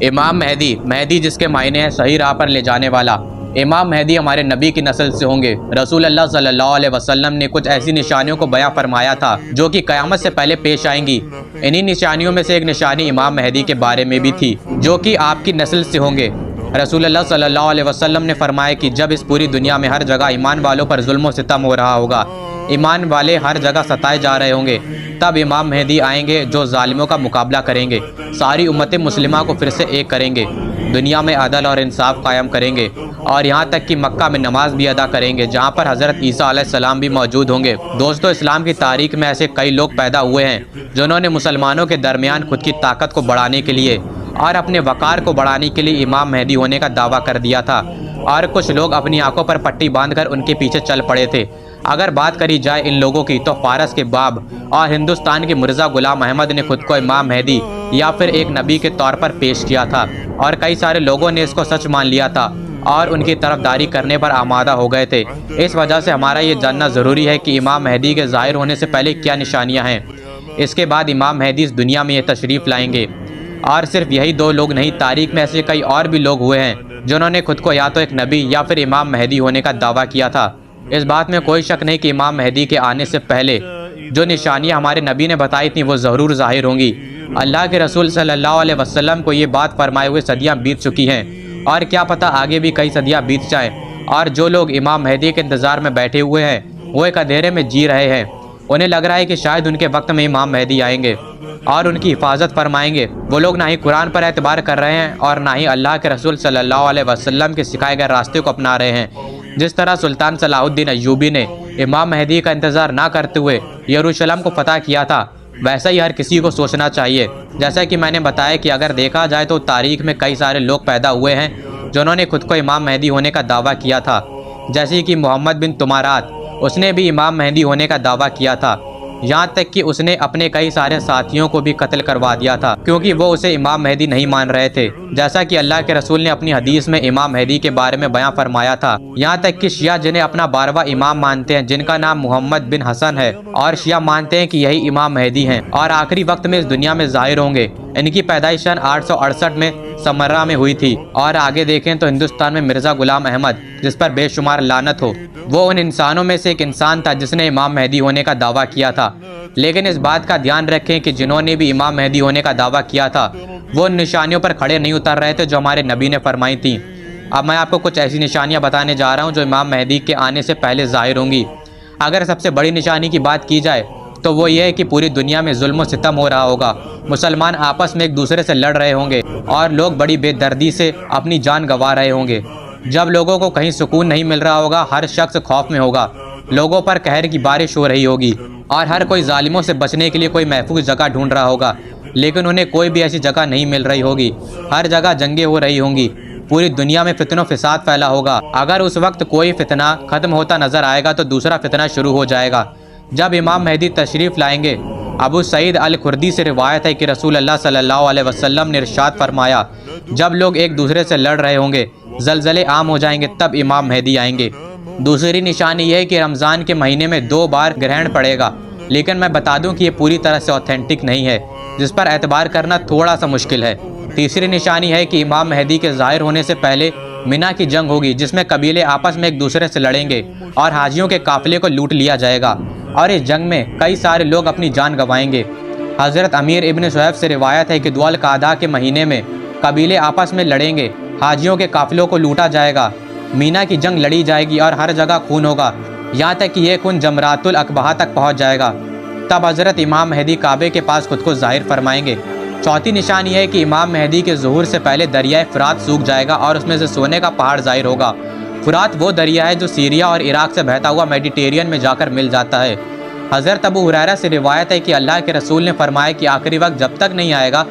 امام مہدی، مہدی جس کے معنی ہیں صحیح راہ پر لے جانے والا۔ امام مہدی ہمارے نبی کی نسل سے ہوں گے۔ رسول اللہ صلی اللہ علیہ وسلم نے کچھ ایسی نشانیوں کو بیان فرمایا تھا جو کہ قیامت سے پہلے پیش آئیں گی۔ انہی نشانیوں میں سے ایک نشانی امام مہدی کے بارے میں بھی تھی جو کہ آپ کی نسل سے ہوں گے۔ رسول اللہ صلی اللہ علیہ وسلم نے فرمایا کہ جب اس پوری دنیا میں ہر جگہ ایمان والوں پر ظلم و ستم ہو رہا ہوگا، ایمان والے ہر جگہ ستائے جا رہے ہوں گے، تب امام مہدی آئیں گے جو ظالموں کا مقابلہ کریں گے، ساری امت مسلمہ کو پھر سے ایک کریں گے، دنیا میں عدل اور انصاف قائم کریں گے، اور یہاں تک کہ مکہ میں نماز بھی ادا کریں گے جہاں پر حضرت عیسیٰ علیہ السلام بھی موجود ہوں گے۔ دوستو، اسلام کی تاریخ میں ایسے کئی لوگ پیدا ہوئے ہیں جنہوں نے مسلمانوں کے درمیان خود کی طاقت کو بڑھانے کے لیے اور اپنے وقار کو بڑھانے کے لیے امام مہدی ہونے کا دعویٰ کر دیا تھا، اور کچھ لوگ اپنی آنکھوں پر پٹی باندھ کر ان کے پیچھے چل پڑے تھے۔ اگر بات کری جائے ان لوگوں کی تو فارس کے باب اور ہندوستان کے مرزا غلام احمد نے خود کو امام مہدی یا پھر ایک نبی کے طور پر پیش کیا تھا، اور کئی سارے لوگوں نے اس کو سچ مان لیا تھا اور ان کی طرفداری کرنے پر آمادہ ہو گئے تھے۔ اس وجہ سے ہمارا یہ جاننا ضروری ہے کہ امام مہدی کے ظاہر ہونے سے پہلے کیا نشانیاں ہیں۔ اس کے بعد امام مہدی اس دنیا میں یہ تشریف لائیں گے، اور صرف یہی دو لوگ نہیں، تاریخ میں ایسے کئی اور بھی لوگ ہوئے ہیں جنہوں نے خود کو یا تو ایک نبی یا پھر امام مہدی ہونے کا دعویٰ کیا تھا۔ اس بات میں کوئی شک نہیں کہ امام مہدی کے آنے سے پہلے جو نشانیاں ہمارے نبی نے بتائی تھیں وہ ضرور ظاہر ہوں گی۔ اللہ کے رسول صلی اللہ علیہ وسلم کو یہ بات فرمائے ہوئے صدیاں بیت چکی ہیں، اور کیا پتہ آگے بھی کئی صدیاں بیت جائیں، اور جو لوگ امام مہدی کے انتظار میں بیٹھے ہوئے ہیں وہ ایک اندھیرے میں جی رہے ہیں، انہیں لگ رہا ہے کہ شاید ان کے وقت میں امام مہدی آئیں گے اور ان کی حفاظت فرمائیں گے۔ وہ لوگ نہ ہی قرآن پر اعتبار کر رہے ہیں اور نہ ہی اللہ کے رسول صلی اللہ علیہ وسلم کے سکھائے گئے راستے کو اپنا رہے ہیں۔ جس طرح سلطان صلاح الدین ایوبی نے امام مہدی کا انتظار نہ کرتے ہوئے یروشلم کو فتح کیا تھا، ویسا ہی ہر کسی کو سوچنا چاہیے۔ جیسا کہ میں نے بتایا کہ اگر دیکھا جائے تو تاریخ میں کئی سارے لوگ پیدا ہوئے ہیں جنہوں نے خود کو امام مہدی ہونے کا دعویٰ کیا تھا، جیسے کہ محمد بن تمارات، اس نے بھی امام مہدی ہونے کا دعویٰ کیا تھا، یہاں تک کہ اس نے اپنے کئی سارے ساتھیوں کو بھی قتل کروا دیا تھا کیونکہ وہ اسے امام مہدی نہیں مان رہے تھے، جیسا کہ اللہ کے رسول نے اپنی حدیث میں امام مہدی کے بارے میں بیان فرمایا تھا۔ یہاں تک کہ شیعہ جنہیں اپنا 12واں امام مانتے ہیں، جن کا نام محمد بن حسن ہے، اور شیعہ مانتے ہیں کہ یہی امام مہدی ہیں اور آخری وقت میں اس دنیا میں ظاہر ہوں گے۔ ان کی پیدائش سن 868 میں سمرہ میں ہوئی تھی، اور آگے دیکھیں تو ہندوستان میں مرزا غلام احمد، جس پر بے شمار لعنت ہو، وہ ان انسانوں میں سے ایک انسان تھا جس نے امام مہدی ہونے کا دعویٰ کیا تھا۔ لیکن اس بات کا دھیان رکھیں کہ جنہوں نے بھی امام مہدی ہونے کا دعویٰ کیا تھا وہ ان نشانیوں پر کھڑے نہیں اتر رہے تھے جو ہمارے نبی نے فرمائی تھیں۔ اب میں آپ کو کچھ ایسی نشانیاں بتانے جا رہا ہوں جو امام مہدی کے آنے سے پہلے ظاہر ہوں گی۔ اگر سب سے بڑی نشانی کی بات کی جائے تو وہ یہ ہے کہ پوری دنیا میں ظلم و ستم ہو رہا ہوگا، مسلمان آپس میں ایک دوسرے سے لڑ رہے ہوں گے اور لوگ بڑی بے دردی سے اپنی جان گنوا رہے ہوں گے۔ جب لوگوں کو کہیں سکون نہیں مل رہا ہوگا، ہر شخص خوف میں ہوگا، لوگوں پر قہر کی بارش ہو رہی ہوگی اور ہر کوئی ظالموں سے بچنے کے لیے کوئی محفوظ جگہ ڈھونڈ رہا ہوگا، لیکن انہیں کوئی بھی ایسی جگہ نہیں مل رہی ہوگی، ہر جگہ جنگیں ہو رہی ہوں گی، پوری دنیا میں فتن و فساد پھیلا ہوگا۔ اگر اس وقت کوئی فتنہ ختم ہوتا نظر آئے گا تو دوسرا فتنہ شروع ہو جائے گا۔ جب امام مہدی تشریف لائیں گے، ابو سعید الخدری سے روایت ہے کہ رسول اللہ صلی اللہ علیہ وسلم نے ارشاد فرمایا، جب لوگ ایک دوسرے سے لڑ رہے ہوں گے، زلزلے عام ہو جائیں گے، تب امام مہدی آئیں گے۔ دوسری نشانی یہ ہے کہ رمضان کے مہینے میں 2 بار گرہن پڑے گا، لیکن میں بتا دوں کہ یہ پوری طرح سے اوتھینٹک نہیں ہے، جس پر اعتبار کرنا تھوڑا سا مشکل ہے۔ تیسری نشانی ہے کہ امام مہدی کے ظاہر ہونے سے پہلے مینا کی جنگ ہوگی جس میں قبیلے آپس میں ایک دوسرے سے لڑیں گے اور حاجیوں کے قافلے کو لوٹ لیا جائے گا، اور اس جنگ میں کئی سارے لوگ اپنی جان گنوائیں گے۔ حضرت امیر ابن صہیب سے روایت ہے کہ ذو القعدہ کے مہینے میں قبیلے آپس میں لڑیں گے، حاجیوں کے قافلوں کو لوٹا جائے گا، مینا کی جنگ لڑی جائے گی اور ہر جگہ خون ہوگا، یہاں تک کہ یہ خون جمرات الاقبہ تک پہنچ جائے گا۔ تب حضرت امام مہدی کعبے کے پاس خود کو ظاہر فرمائیں گے۔ چوتھی نشانی ہے کہ امام مہدی کے ظہور سے پہلے دریائے فرات سوکھ جائے گا اور اس میں سے سونے کا پہاڑ ظاہر ہوگا۔ فرات وہ دریا ہے جو سیریا اور عراق سے بہتا ہوا میڈیٹیرین میں جا کر مل جاتا ہے۔ حضرت ابو ہریرہ سے روایت ہے کہ اللہ کے رسول نے فرمایا کہ آخری وقت جب تک نہیں آئے گا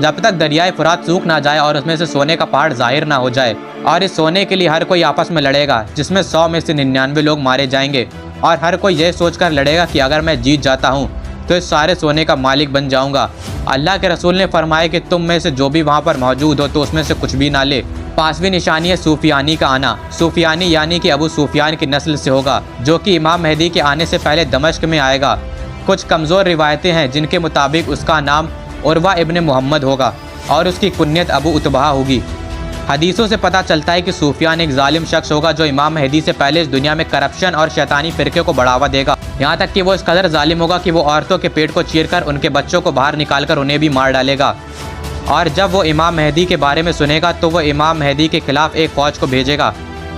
جب تک دریائے فرات سوکھ نہ جائے اور اس میں سے سونے کا پہاڑ ظاہر نہ ہو جائے، اور اس سونے کے لیے ہر کوئی آپس میں لڑے گا جس میں 100 میں سے 99 لوگ مارے جائیں گے، اور ہر کوئی یہ سوچ کر لڑے گا کہ اگر میں جیت جاتا ہوں تو اس سارے سونے کا مالک بن جاؤں گا۔ اللہ کے رسول نے فرمایا کہ تم میں سے جو بھی وہاں پر موجود ہو تو اس میں سے کچھ بھی نہ لے۔ 5ویں نشانی ہے سفیانی کا آنا۔ سفیانی یعنی کہ ابو سفیان کی نسل سے ہوگا، جو کہ امام مہدی کے آنے سے پہلے دمشق میں آئے گا۔ کچھ کمزور روایتیں ہیں جن کے مطابق اس کا نام عروہ ابن محمد ہوگا۔ اور اس کی کنیت ابو اتبا ہوگی۔ حدیثوں سے پتہ چلتا ہے کہ سفیان ایک ظالم شخص ہوگا جو امام مہدی سے پہلے اس دنیا میں کرپشن اور شیطانی فرقے کو بڑھاوا دے گا، یہاں تک کہ وہ اس قدر ظالم ہوگا کہ وہ عورتوں کے پیٹ کو چیر کر ان کے بچوں کو باہر نکال کر انہیں بھی مار ڈالے گا۔ اور جب وہ امام مہدی کے بارے میں سنے گا تو وہ امام مہدی کے خلاف ایک فوج کو بھیجے گا،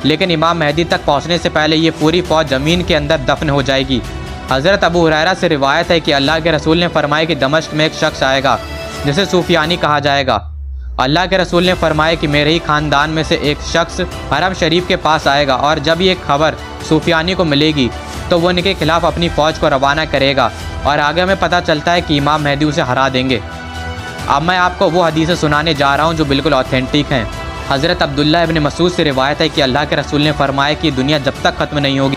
لیکن امام مہدی تک پہنچنے سے پہلے یہ پوری فوج زمین کے اندر دفن ہو جائے گی۔ حضرت ابو ہریرہ سے روایت ہے کہ اللہ کے رسول نے فرمایا کہ دمشق میں ایک شخص آئے گا جسے سفیانی کہا جائے گا۔ اللہ کے رسول نے فرمایا کہ میرے ہی خاندان میں سے ایک شخص حرم شریف کے پاس آئے گا، اور جب یہ خبر سفیانی کو ملے گی تو وہ ان کے خلاف اپنی فوج کو روانہ کرے گا، اور آگے ہمیں پتہ چلتا ہے کہ امام مہدی اسے ہرا دیں گے۔ اب میں آپ کو وہ حدیثیں سنانے جا رہا ہوں جو بالکل اوتھینٹک ہیں۔ حضرت عبداللہ ابن مسعود سے روایت ہے کہ اللہ کے رسول نے فرمایا کہ دنیا جب تک ختم نہیں ہوگی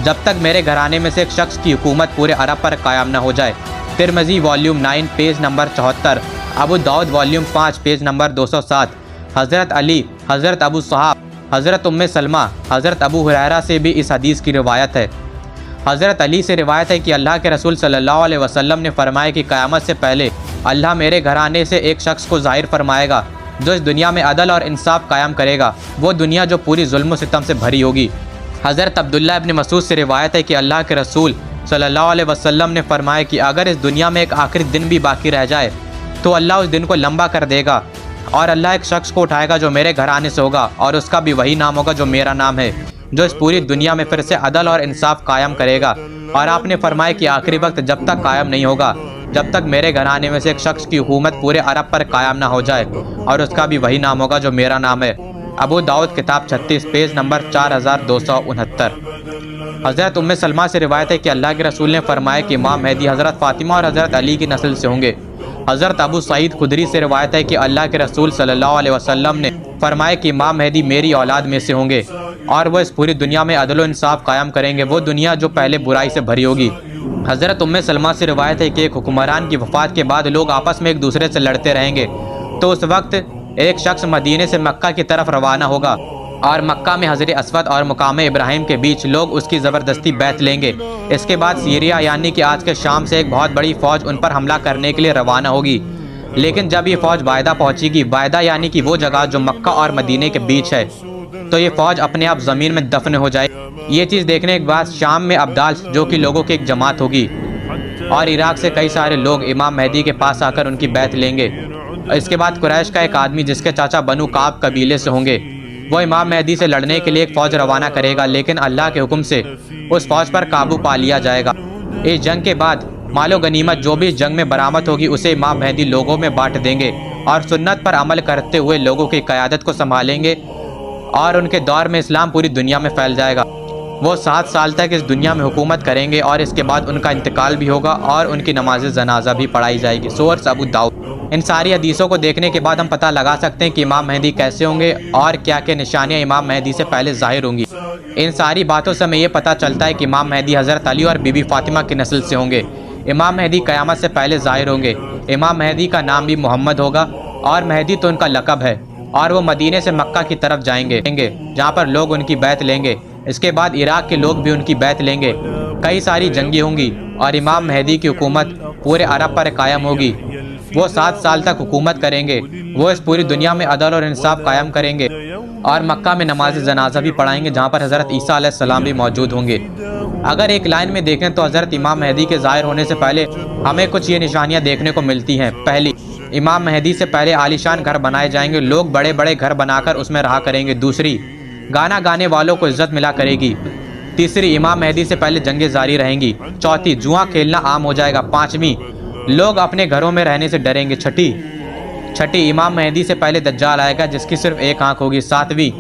جب تک میرے گھرانے میں سے ایک شخص کی حکومت پورے عرب پر قائم نہ ہو جائے۔ ترمذی والیوم 9 پیج نمبر 74، ابو داؤد والیوم 5 پیج نمبر 207۔ حضرت علی، حضرت ابو صحاب، حضرت ام سلمہ، حضرت ابو ہریرہ سے بھی اس حدیث کی روایت ہے۔ حضرت علی سے روایت ہے کہ اللہ کے رسول صلی اللہ علیہ وسلم نے فرمایا کہ قیامت سے پہلے اللہ میرے گھرانے سے ایک شخص کو ظاہر فرمائے گا جو اس دنیا میں عدل اور انصاف قائم کرے گا، وہ دنیا جو پوری ظلم و ستم سے بھری ہوگی۔ حضرت عبداللہ ابن مسعود سے روایت ہے کہ اللہ کے رسول صلی اللہ علیہ وسلم نے فرمایا کہ اگر اس دنیا میں ایک آخری دن بھی باقی رہ جائے تو اللہ اس دن کو لمبا کر دے گا، اور اللہ ایک شخص کو اٹھائے گا جو میرے گھرانے سے ہوگا، اور اس کا بھی وہی نام ہوگا جو میرا نام ہے، جو اس پوری دنیا میں پھر سے عدل اور انصاف قائم کرے گا۔ اور آپ نے فرمایا کہ آخری وقت جب تک قائم نہیں ہوگا جب تک میرے گھرانے میں سے ایک شخص کی حکومت پورے عرب پر قائم نہ ہو جائے، اور اس کا بھی وہی نام ہوگا جو میرا نام ہے۔ ابو داؤد کتاب 36 پیج نمبر 4269۔ حضرت ام سلمہ سے روایت ہے کہ اللہ کے رسول نے فرمایا کہ امام مہدی حضرت فاطمہ اور حضرت علی کی نسل سے ہوں گے۔ حضرت ابو سعید خدری سے روایت ہے کہ اللہ کے رسول صلی اللہ علیہ وسلم نے فرمایا کہ امام مہدی میری اولاد میں سے ہوں گے، اور وہ اس پوری دنیا میں عدل و انصاف قائم کریں گے، وہ دنیا جو پہلے برائی سے بھری ہوگی۔ حضرت ام سلمہ سے روایت ہے کہ ایک حکمران کی وفات کے بعد لوگ آپس میں ایک دوسرے سے لڑتے رہیں گے، تو اس وقت ایک شخص مدینے سے مکہ کی طرف روانہ ہوگا، اور مکہ میں حضر اسود اور مقام ابراہیم کے بیچ لوگ اس کی زبردستی بیعت لیں گے۔ اس کے بعد سیریا یعنی کہ آج کے شام سے ایک بہت بڑی فوج ان پر حملہ کرنے کے لیے روانہ ہوگی، لیکن جب یہ فوج بائدہ پہنچے گی، بائدہ یعنی کہ وہ جگہ جو مکہ اور مدینے کے بیچ ہے، تو یہ فوج اپنے آپ زمین میں دفن ہو جائے۔ یہ چیز دیکھنے کے بعد شام میں ابدال جو کہ لوگوں کی ایک جماعت ہوگی، اور عراق سے کئی سارے لوگ امام مہدی کے پاس آ کر ان کی بیعت لیں گے۔ اس کے بعد قریش کا ایک آدمی جس کے چاچا بنو کعب قبیلے سے ہوں گے، وہ امام مہدی سے لڑنے کے لیے ایک فوج روانہ کرے گا، لیکن اللہ کے حکم سے اس فوج پر قابو پا لیا جائے گا۔ اس جنگ کے بعد مال و غنیمت جو بھی اس جنگ میں برآمد ہوگی اسے امام مہدی لوگوں میں بانٹ دیں گے، اور سنت پر عمل کرتے ہوئے لوگوں کی قیادت کو سنبھالیں گے، اور ان کے دور میں اسلام پوری دنیا میں پھیل جائے گا۔ وہ 7 سال تک اس دنیا میں حکومت کریں گے، اور اس کے بعد ان کا انتقال بھی ہوگا اور ان کی نماز جنازہ بھی پڑھائی جائے گی۔ سورس ابو داؤد۔ ان ساری حدیثوں کو دیکھنے کے بعد ہم پتہ لگا سکتے ہیں کہ امام مہدی کیسے ہوں گے اور کیا کیا نشانیاں امام مہدی سے پہلے ظاہر ہوں گی۔ ان ساری باتوں سے ہمیں یہ پتہ چلتا ہے کہ امام مہدی حضرت علی اور بی بی فاطمہ کی نسل سے ہوں گے۔ امام مہدی قیامت سے پہلے ظاہر ہوں گے۔ امام مہدی کا نام بھی محمد ہوگا، اور مہدی تو ان کا لقب ہے، اور وہ مدینے سے مکہ کی طرف جائیں گے جہاں پر لوگ ان کی بیعت لیں گے۔ اس کے بعد عراق کے لوگ بھی ان کی بیعت لیں گے۔ کئی ساری جنگیں ہوں گی، اور امام مہدی کی حکومت پورے عرب پر قائم ہوگی۔ وہ 7 سال تک حکومت کریں گے، وہ اس پوری دنیا میں عدل اور انصاف قائم کریں گے، اور مکہ میں نماز جنازہ بھی پڑھائیں گے جہاں پر حضرت عیسیٰ علیہ السلام بھی موجود ہوں گے۔ اگر ایک لائن میں دیکھیں تو حضرت امام مہدی کے ظاہر ہونے سے پہلے ہمیں کچھ یہ نشانیاں دیکھنے کو ملتی ہیں۔ پہلی، امام مہدی سے پہلے عالیشان گھر بنائے جائیں گے، لوگ بڑے بڑے گھر بنا کر اس میں رہا کریں گے۔ دوسری، گانا گانے والوں کو عزت ملا کرے گی۔ تیسری، امام مہدی سے پہلے جنگیں جاری رہیں گی۔ چوتھی، جوا کھیلنا عام ہو جائے گا۔ پانچویں، لوگ اپنے گھروں میں رہنے سے ڈریں گے۔ چھٹی، امام مہدی سے پہلے دجال آئے گا جس کی صرف ایک آنکھ ہوگی۔ ساتویں،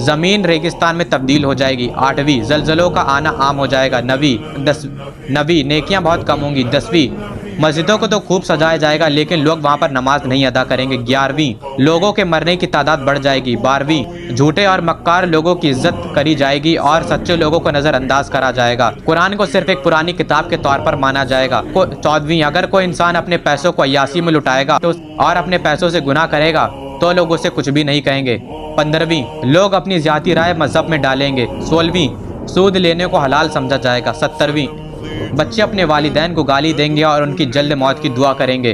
زمین ریگستان میں تبدیل ہو جائے گی۔ آٹھویں، زلزلوں کا آنا عام ہو جائے گا۔ نویں، نیکیاں بہت کم ہوں گی۔ 10ویں، مسجدوں کو تو خوب سجایا جائے گا لیکن لوگ وہاں پر نماز نہیں ادا کریں گے۔ 11ویں، لوگوں کے مرنے کی تعداد بڑھ جائے گی۔ 12ویں، جھوٹے اور مکار لوگوں کی عزت کری جائے گی اور سچے لوگوں کو نظر انداز کرا جائے گا۔ قرآن کو صرف ایک پرانی کتاب کے طور پر مانا جائے گا۔ 14ویں، اگر کوئی انسان اپنے پیسوں کو عیاشی میں لٹائے گا اور اپنے پیسوں سے گناہ کرے گا تو لوگ اسے کچھ بھی نہیں کہیں گے۔ 15ویں، لوگ اپنی ذاتی رائے مذہب میں ڈالیں گے۔ 16ویں، سود لینے کو حلال سمجھا جائے گا۔ 17ویں، بچے اپنے والدین کو گالی دیں گے اور ان کی جلد موت کی دعا کریں گے۔